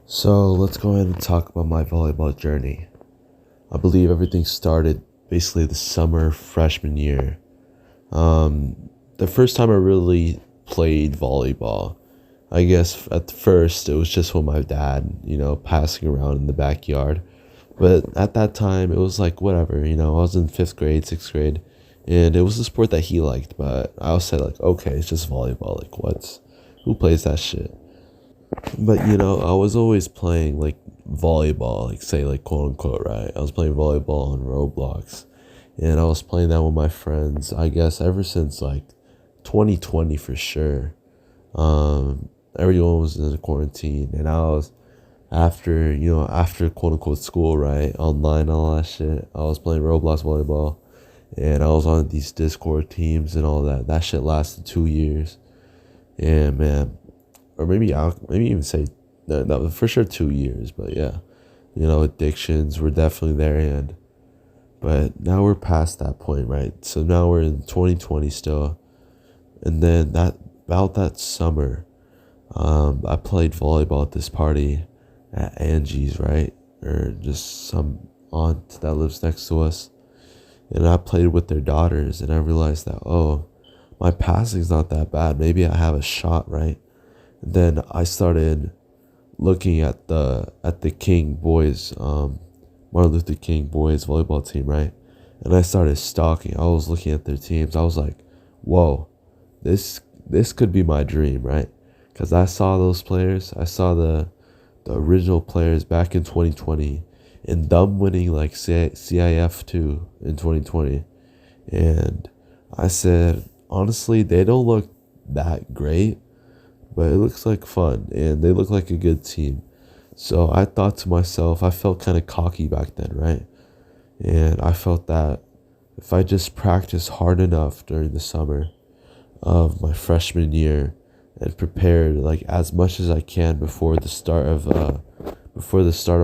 So let's go ahead and talk about my volleyball journey. I believe everything started basically the summer freshman year. The first time I really played volleyball, I guess at first it was just with my dad, passing around in the backyard. But at that time, it was like whatever, I was in fifth grade, sixth grade, and it was a sport that he liked. But I was said like, okay, it's just volleyball. Like, who plays that shit? But I was always playing like volleyball, like say like quote unquote, right? I was playing volleyball on Roblox, and I was playing that with my friends. I guess ever since like 2020 for sure. Everyone was in the quarantine, and I was after quote unquote school, right? Online, and all that shit. I was playing Roblox volleyball, and I was on these Discord teams and all that. That shit lasted 2 years, and man, or maybe even say that for sure 2 years. But yeah, addictions were definitely there, and but now we're past that point, right? So now we're in 2020 still, and then about that summer, I played volleyball at this party at Angie's, right, or just some aunt that lives next to us, and I played with their daughters, and I realized that my passing's not that bad. Maybe I have a shot, right? Then I started looking at the King boys, Martin Luther King boys volleyball team, right? And I started stalking. I was looking at their teams. I was like, whoa, this could be my dream, right? Because I saw those players. I saw the original players back in 2020, and them winning like CIF two in 2020, and I said honestly, they don't look that great, but it looks like fun and they look like a good team. So I thought to myself, I felt kind of cocky back then, right? And I felt that if I just practice hard enough during the summer of my freshman year and prepared like as much as I can before the start of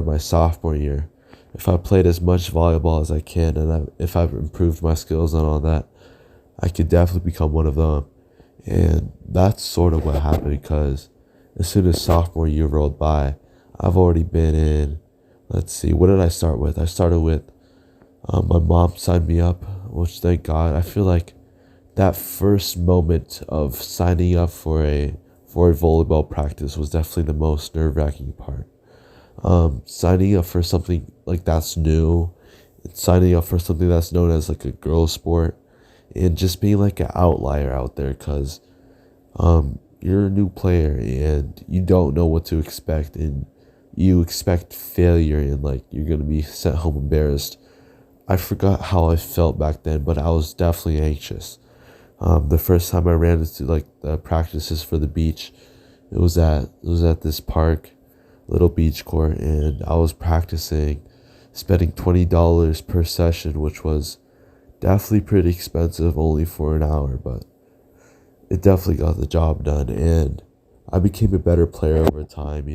my sophomore year, if I played as much volleyball as I can, and if I've improved my skills and all that, I could definitely become one of them. And that's sort of what happened, because as soon as sophomore year rolled by, I've already been in, let's see, what did I start with? I started with, my mom signed me up, which thank God. I feel like that first moment of signing up for a volleyball practice was definitely the most nerve-wracking part. Signing up for something like that's new, signing up for something that's known as like a girl sport, and just being like an outlier out there, because you're a new player and you don't know what to expect, and you expect failure, and like you're gonna be sent home embarrassed. I forgot how I felt back then, but I was definitely anxious. The first time I ran into like the practices for the beach, it was at this park, little beach court, and I was practicing, spending $20 per session, which was definitely pretty expensive only for an hour, but it definitely got the job done, and I became a better player over time.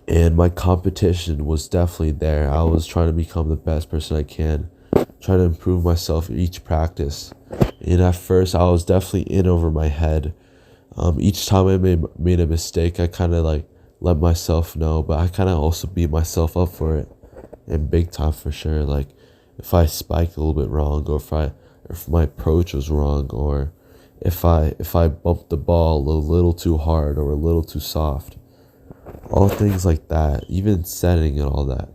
And my competition was definitely there. I was trying to become the best person I can, trying to improve myself each practice. And at first, I was definitely in over my head. Each time I made a mistake, I kind of like let myself know, but I kind of also beat myself up for it, and big time for sure. Like if I spiked a little bit wrong, or if my approach was wrong, or if I bumped the ball a little too hard or a little too soft, all things like that, even setting and all that,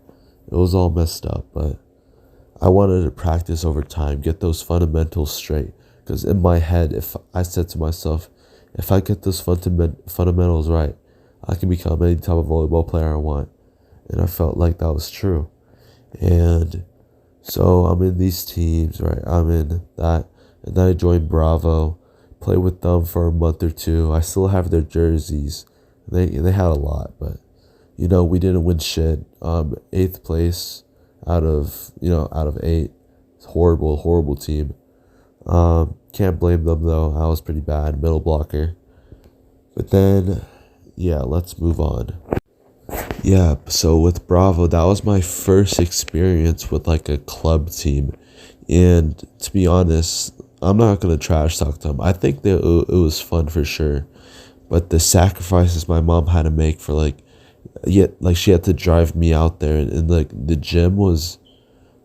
it was all messed up. But I wanted to practice over time, get those fundamentals straight. Because in my head, if I said to myself, if I get those fundamentals right, I can become any type of volleyball player I want. And I felt like that was true. And so I'm in these teams, right? I'm in that. And then I joined Bravo, played with them for a month or two. I still have their jerseys. They had a lot, but we didn't win shit. Eighth place out of eight. It's horrible, horrible team. Can't blame them though. I was pretty bad, middle blocker. But then, yeah, let's move on. Yeah, so with Bravo, that was my first experience with like a club team. And to be honest, I'm not gonna trash talk them. I think that it was fun for sure. But the sacrifices my mom had to make for like Yet like she had to drive me out there, and like the gym was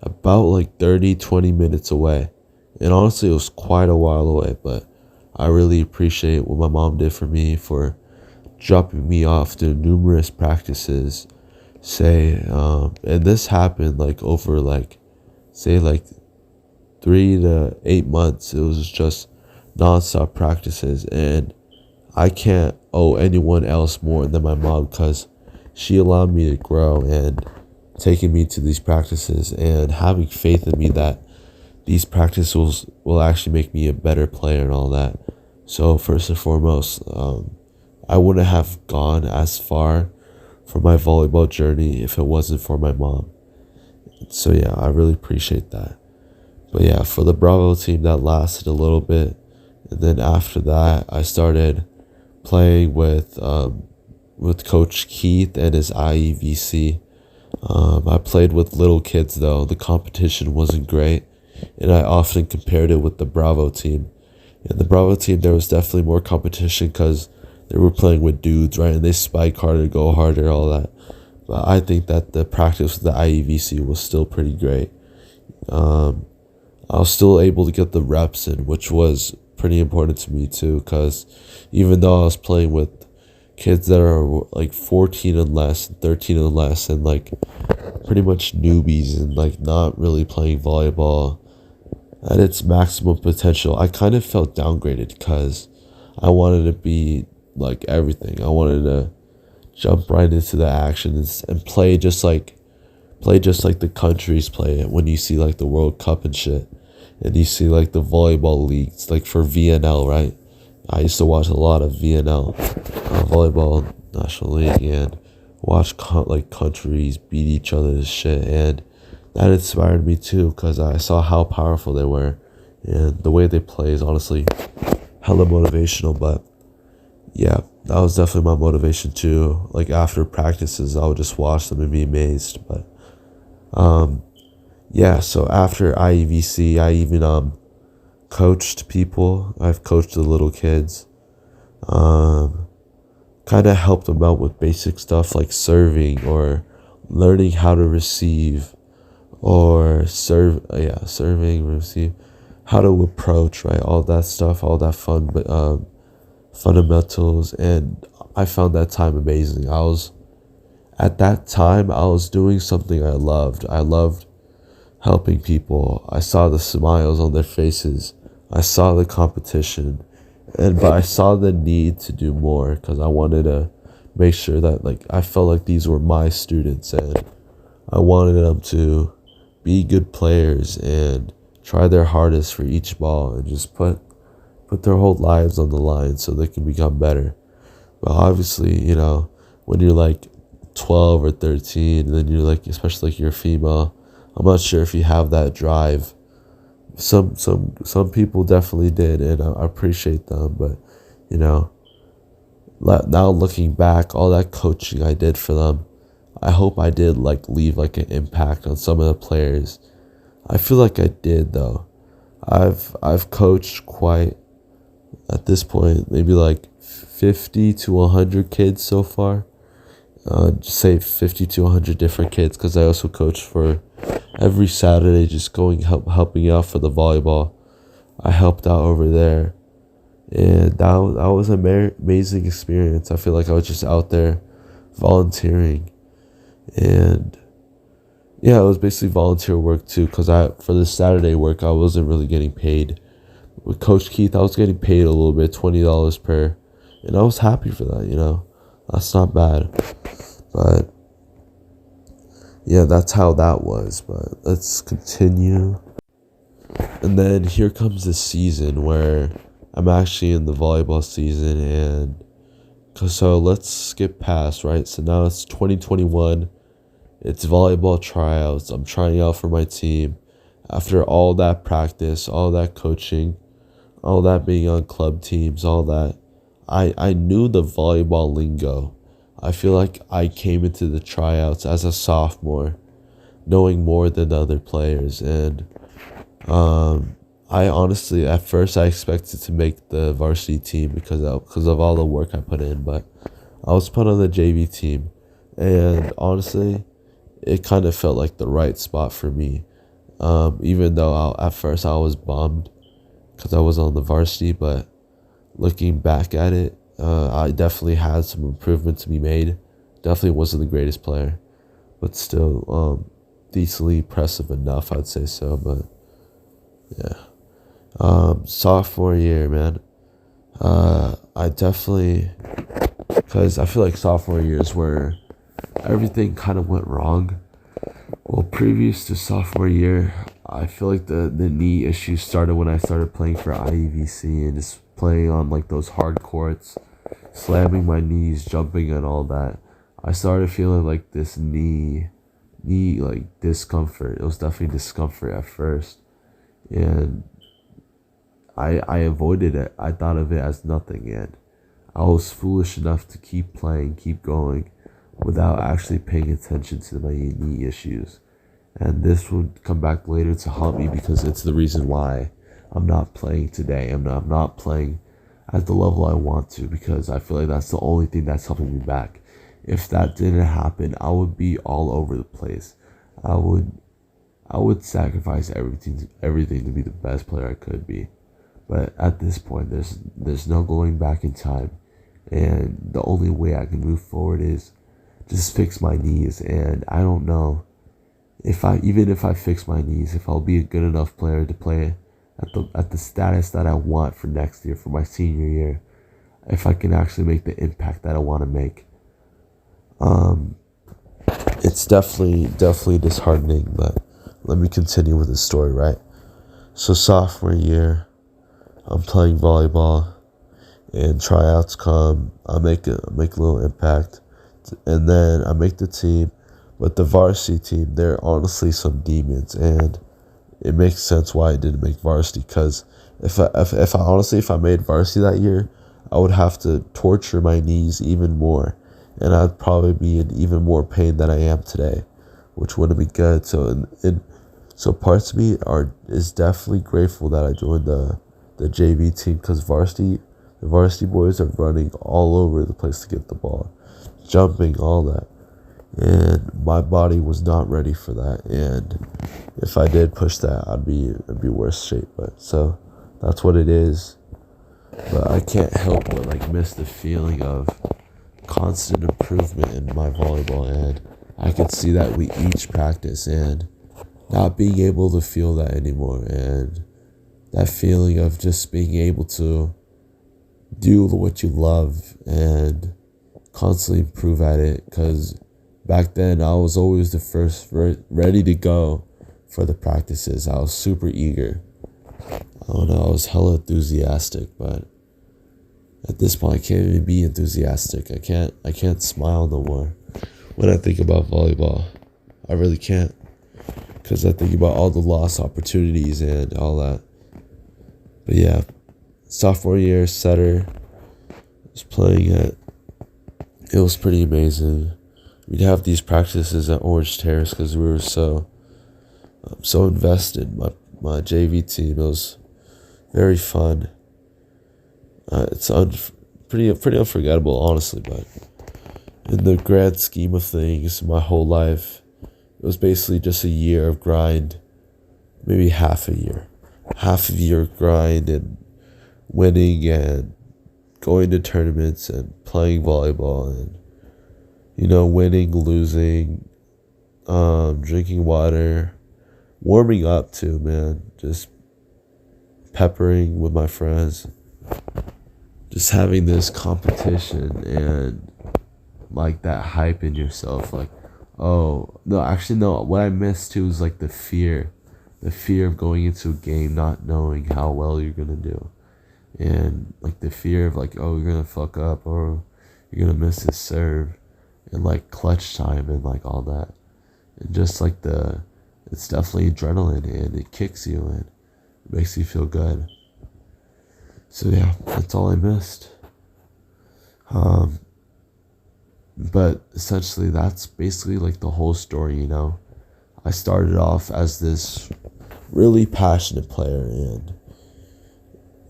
about like 30-20 minutes away. And honestly, it was quite a while away, but I really appreciate what my mom did for me for dropping me off to numerous practices. And this happened like over like, say like 3 to 8 months. It was just nonstop practices, and I can't owe anyone else more than my mom because she allowed me to grow and taking me to these practices and having faith in me that these practices will actually make me a better player and all that. So first and foremost, I wouldn't have gone as far for my volleyball journey if it wasn't for my mom. So yeah, I really appreciate that. But yeah, for the Bravo team, that lasted a little bit, and then after that, I started playing with Coach Keith and his IEVC. I played with little kids though. The competition wasn't great, and I often compared it with the Bravo team. In the Bravo team, there was definitely more competition because they were playing with dudes, right? And they spike harder, go harder, all that. But I think that the practice with the IEVC was still pretty great. Um, I was still able to get the reps in, which was pretty important to me too, because even though I was playing with kids that are like 14 and less, 13 and less, and like pretty much newbies and like not really playing volleyball at its maximum potential, I kind of felt downgraded because I wanted to be like everything. I wanted to jump right into the action and play just like the countries play it when you see like the World Cup and shit. And you see like the volleyball leagues, like for VNL, right? I used to watch a lot of VNL, Volleyball National League, and watch like countries beat each other and shit. And that inspired me too, because I saw how powerful they were. And the way they play is honestly hella motivational. But yeah, that was definitely my motivation too. Like after practices, I would just watch them and be amazed. But um, yeah, so after IEVC, I even coached people. I've coached the little kids. Um, Kind of helped them out with basic stuff like serving or learning how to receive or serving, receive, how to approach, right? All that stuff, all that fun, but fundamentals. And I found that time amazing. At that time, I was doing something I loved. I loved helping people. I saw the smiles on their faces. I saw the competition, but I saw the need to do more because I wanted to make sure that like I felt like these were my students, and I wanted them to be good players and try their hardest for each ball and just put their whole lives on the line so they can become better. But obviously, when you're like 12 or 13, and then you're like, especially like you're a female, I'm not sure if you have that drive. Some people definitely did, and I appreciate them. But you know, now looking back, all that coaching I did for them, I hope I did like leave like an impact on some of the players. I feel like I did though. I've coached quite, at this point, maybe like 50 to 100 kids so far. Just say 50 to 100 different kids, because I also coach for every Saturday, just helping out for the volleyball. I helped out over there, and that was an amazing experience. I feel like I was just out there volunteering, and yeah, it was basically volunteer work too, because for the Saturday work, I wasn't really getting paid. With Coach Keith, I was getting paid a little bit, $20 per, and I was happy for that. That's not bad. But yeah, that's how that was. But let's continue. And then here comes the season where I'm actually in the volleyball season, and so let's skip past, right? So now it's 2021. It's volleyball tryouts. I'm trying out for my team. After all that practice, all that coaching, all that being on club teams, all that, I knew the volleyball lingo. I feel like I came into the tryouts as a sophomore, knowing more than the other players. And I honestly, at first, I expected to make the varsity team because of all the work I put in. But I was put on the JV team, And honestly, it kind of felt like the right spot for me. Even though at first I was bummed because I was on the varsity, but looking back at it, I definitely had some improvement to be made. Definitely wasn't the greatest player, but still decently impressive enough, I'd say so. But yeah, sophomore year, man. I definitely, because I feel like sophomore year is where everything kind of went wrong. Well, previous to sophomore year, I feel like the knee issues started when I started playing for IEVC and just playing on like those hard courts, slamming my knees, jumping and all that. I started feeling like this knee like discomfort. It was definitely discomfort at first, and I avoided it. I thought of it as nothing, and I was foolish enough to keep playing, keep going, without actually paying attention to my knee issues. And this would come back later to haunt me because it's the reason why I'm not playing today. I'm not playing at the level I want to because I feel like that's the only thing that's helping me back. If that didn't happen, I would be all over the place. I would I would sacrifice everything to be the best player I could be. But at this point, there's no going back in time, and the only way I can move forward is just fix my knees. And I don't know if I even if I fix my knees, if I'll be a good enough player to play at the status that I want for next year, for my senior year, if I can actually make the impact that I want to make. Um, it's definitely disheartening, but let me continue with the story, right? So sophomore year, I'm playing volleyball, and tryouts come. I make a little impact, and then I make the team. But the varsity team, they're honestly some demons, and it makes sense why I didn't make varsity. Because if I made varsity that year, I would have to torture my knees even more, and I'd probably be in even more pain than I am today, which wouldn't be good. So parts of me is definitely grateful that I joined the JV team because the varsity boys are running all over the place to get the ball, jumping, all that. And my body was not ready for that. And if I did push that, I'd be worse shape. But so that's what it is. But I can't help but like miss the feeling of constant improvement in my volleyball, and I could see that we each practice and not being able to feel that anymore, and that feeling of just being able to do what you love and constantly improve at it. Because back then I was always the first ready to go for the practices. I was super eager. I don't know, I was hella enthusiastic, but at this point I can't even be enthusiastic. I can't smile no more when I think about volleyball. I really can't, because I think about all the lost opportunities and all that. But yeah, sophomore year, setter, was playing it. It was pretty amazing. We'd have these practices at Orange Terrace because we were so invested. My JV team, it was very fun. It's pretty unforgettable, honestly. But in the grand scheme of things, my whole life, it was basically just a year of grind, maybe half a year of grind and winning and going to tournaments and playing volleyball and winning, losing, drinking water, warming up too, man, just peppering with my friends, just having this competition and like that hype in yourself, like, oh no, actually no, what I miss too is like the fear of going into a game not knowing how well you're gonna do, and like the fear of like, oh, you're gonna fuck up or you're gonna miss this serve, and like clutch time and like all that, and just like it's definitely adrenaline and it kicks you and it makes you feel good. So yeah, that's all I missed. um but essentially that's basically like the whole story. I started off as this really passionate player, and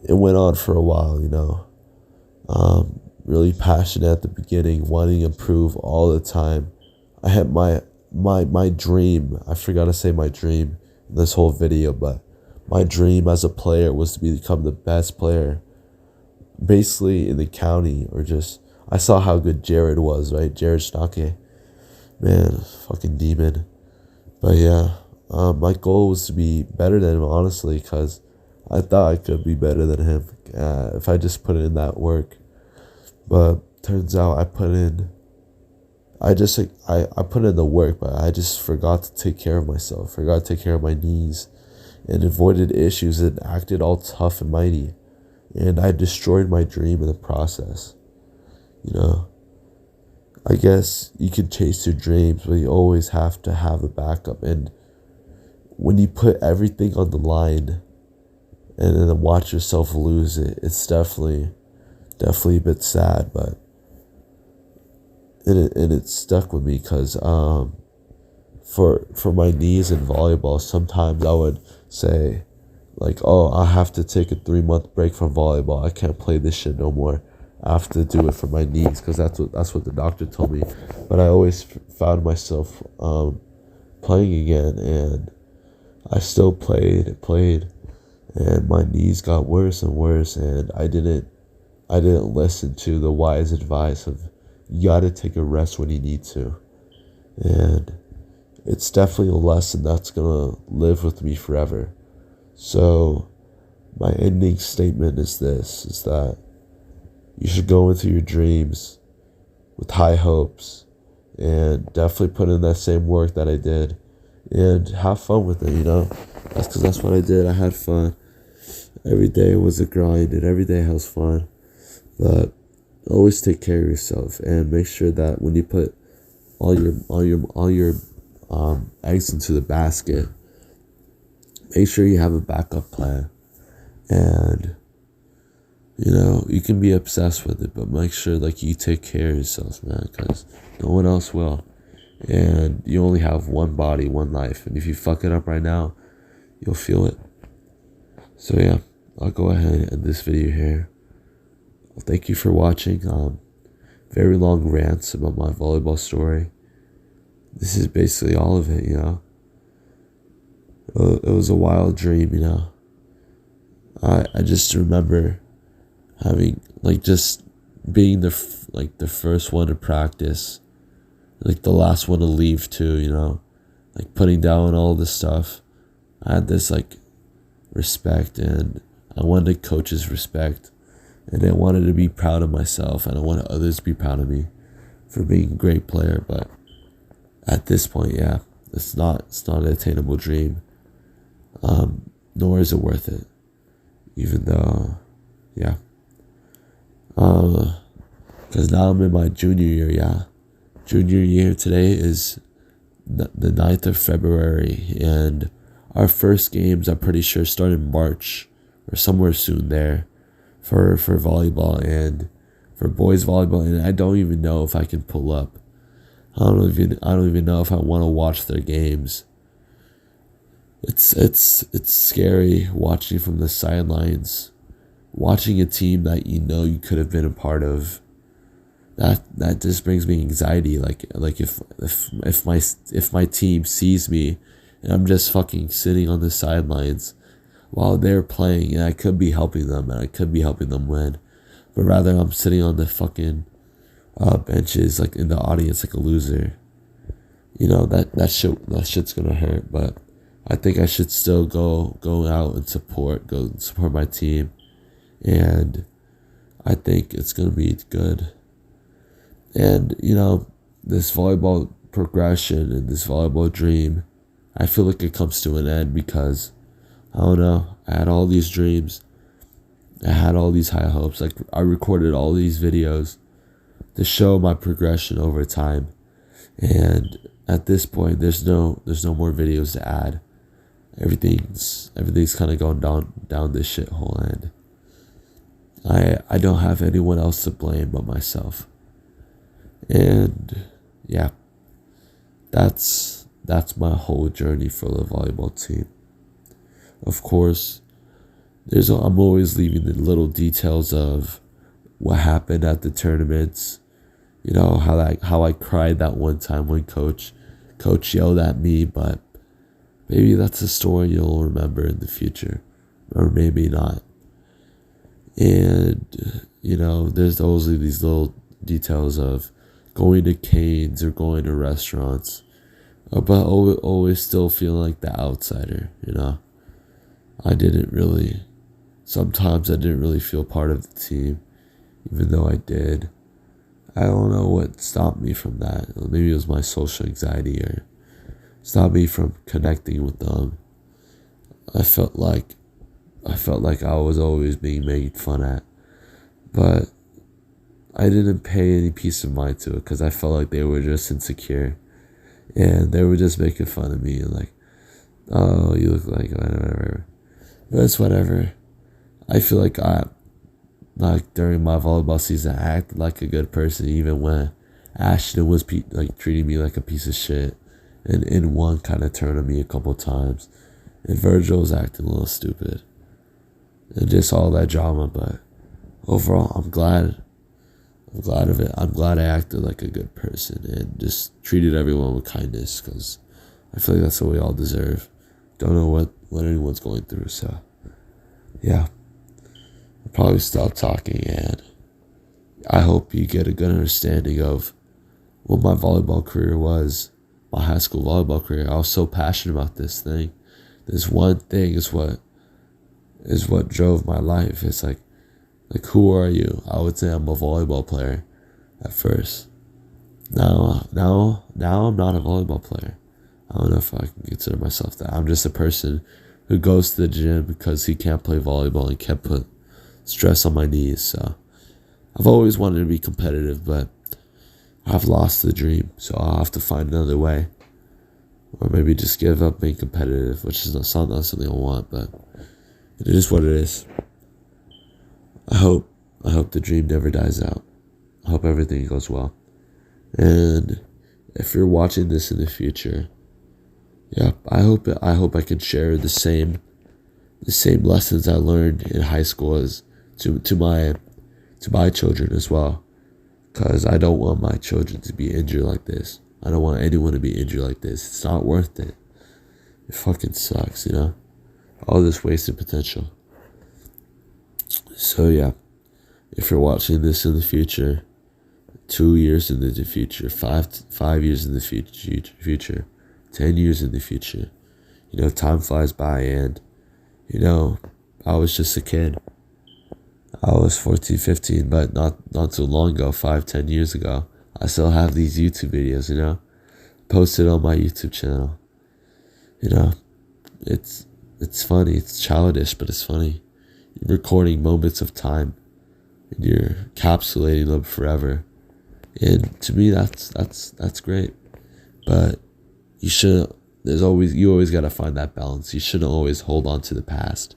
it went on for a while. really passionate at the beginning, wanting to improve all the time. I had my dream. I forgot to say my dream in this whole video, but my dream as a player was to become the best player, basically in the county, or just I saw how good Jared was, right? Jared Schnake, man, fucking demon. But yeah, my goal was to be better than him, honestly, because I thought I could be better than him if I just put in that work. But turns out I put in the work, but I just forgot to take care of myself, forgot to take care of my knees, and avoided issues and acted all tough and mighty. And I destroyed my dream in the process. You know, I guess you can chase your dreams, but you always have to have a backup. And when you put everything on the line and then watch yourself lose it, it's definitely a bit sad, but it stuck with me because for my knees in volleyball, sometimes I would say like, oh, I have to take a 3-month break from volleyball. I can't play this shit no more. I have to do it for my knees because that's what the doctor told me. But I always found myself playing again, and I still played, and my knees got worse and worse, and I didn't listen to the wise advice of you gotta take a rest when you need to. And it's definitely a lesson that's gonna live with me forever. So my ending statement is that you should go into your dreams with high hopes and definitely put in that same work that I did and have fun with it, you know? That's what I did. I had fun. Every day was a grind and every day was fun. But always take care of yourself and make sure that when you put all your eggs into the basket, make sure you have a backup plan. And you know, you can be obsessed with it, but make sure like you take care of yourself, man, because no one else will. And you only have one body, one life, and if you fuck it up right now, you'll feel it. So yeah, I'll go ahead and end this video here. Well, thank you for watching. Very long rants about my volleyball story. This is basically all of it, you know. It was a wild dream, you know. I just remember having just being the first one to practice, like the last one to leave too, you know, like putting down all this stuff. I had this respect, and I wanted coaches' respect, and I wanted to be proud of myself, and I wanted others to be proud of me for being a great player. But at this point, yeah, it's not an attainable dream. Nor is it worth it, even though, yeah. Because now I'm in my junior year, yeah. Junior year today is the 9th of February, and our first games, I'm pretty sure, start in March or somewhere soon there for volleyball and for boys volleyball, and I don't even know if I can pull up. I don't even know if I want to watch their games. It's scary watching from the sidelines, watching a team that you know you could have been a part of. That just brings me anxiety. Like if my team sees me and I'm just fucking sitting on the sidelines while they're playing, and I could be helping them and I could be helping them win, but rather I'm sitting on the fucking benches, like in the audience, like a loser. You know, that shit's gonna hurt. But I think I should still go out and support my team, and I think it's gonna be good. And you know, this volleyball progression and this volleyball dream, I feel like it comes to an end because I don't know, I had all these dreams, I had all these high hopes. Like I recorded all these videos to show my progression over time, and at this point there's no more videos to add. Everything's kind of going down this shithole, and I don't have anyone else to blame but myself. And yeah, that's my whole journey for the volleyball team. Of course, I'm always leaving the little details of what happened at the tournaments. You know, how I cried that one time when coach yelled at me, but maybe that's a story you'll remember in the future, or maybe not. And, you know, there's always these little details of going to canes or going to restaurants, but always still feeling like the outsider, you know. Sometimes I didn't really feel part of the team, even though I did. I don't know what stopped me from that. Maybe it was my social anxiety, or stopped me from connecting with them. I felt like I was always being made fun at, but I didn't pay any peace of mind to it because I felt like they were just insecure, and they were just making fun of me and like, oh, you look like whatever. But it's whatever. I feel like during my volleyball season, I acted like a good person, even when Ashton was treating me like a piece of shit, and one kind of turned on me a couple times, and Virgil was acting a little stupid, and just all that drama. But overall, I'm glad of it. I'm glad I acted like a good person and just treated everyone with kindness, because I feel like that's what we all deserve. Don't know what anyone's going through, so yeah. I'll probably stop talking, and I hope you get a good understanding of what my volleyball career was, my high school volleyball career. I was so passionate about this thing. This one thing is what drove my life. It's like who are you? I would say I'm a volleyball player at first. Now I'm not a volleyball player. I don't know if I can consider myself that. I'm just a person who goes to the gym because he can't play volleyball and can't put stress on my knees. So I've always wanted to be competitive, but I've lost the dream, so I'll have to find another way, or maybe just give up being competitive, which is not something I want, but it is what it is. I hope the dream never dies out. I hope everything goes well. And if you're watching this in the future, yeah, I hope I can share the same lessons I learned in high school as to my children as well, because I don't want my children to be injured like this. I don't want anyone to be injured like this. It's not worth it. It fucking sucks, you know? All this wasted potential. So yeah, if you're watching this in the future, 2 years in the future, 5 years in the future, 10 years in the future, you know, time flies by, and you know, I was just a kid. I was 14, 15, but not too long ago, 5, 10 years ago. I still have these YouTube videos, you know, posted on my YouTube channel. You know, it's funny, it's childish, but it's funny. You're recording moments of time, and you're encapsulating them forever. And to me, that's great. But you always gotta find that balance. You shouldn't always hold on to the past,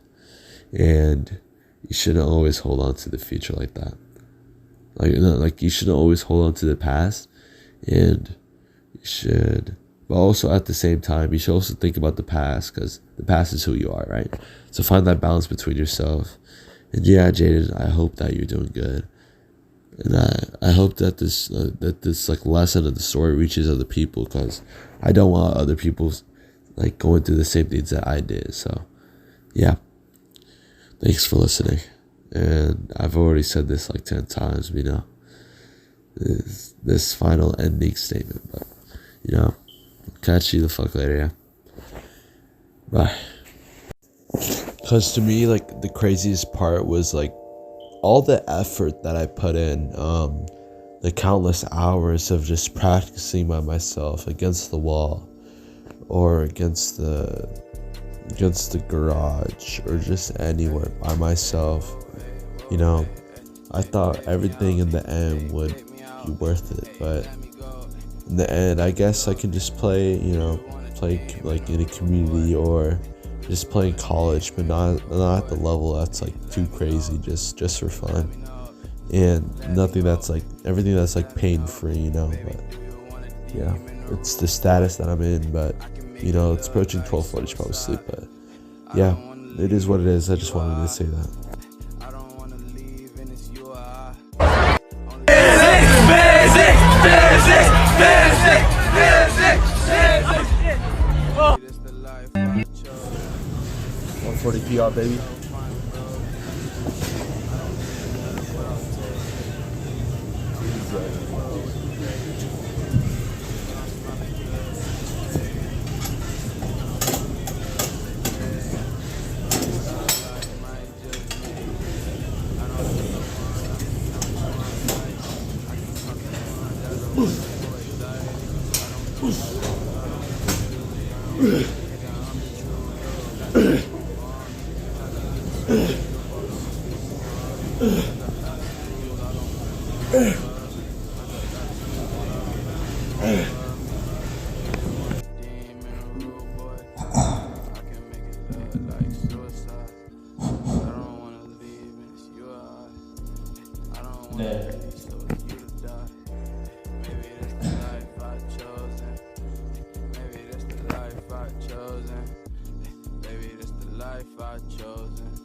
and you shouldn't always hold on to the future like that. Like you shouldn't always hold on to the past, and but also at the same time, you should also think about the past, because the past is who you are, right? So find that balance between yourself. And yeah, Jaden, I hope that you're doing good, and I hope that this like lesson of the story reaches other people, because I don't want other people like going through the same things that I did. So yeah, thanks for listening. And I've already said this like 10 times, you know, this final ending statement, but you know, catch you the fuck later, yeah. Bye. Because to me, like, the craziest part was like all the effort that I put in, the countless hours of just practicing by myself against the wall, or against the garage, or just anywhere by myself. You know, I thought everything in the end would be worth it, but in the end, I guess I can just play like in a community, or just play in college, but not at the level that's like too crazy, just for fun, and everything that's like pain free, you know. But yeah, it's the status that I'm in, but you know, it's approaching 12:40, I should probably sleep, but yeah, it is what it is. I just wanted to say that. $140 PR, baby. Baby, this the life I chosen.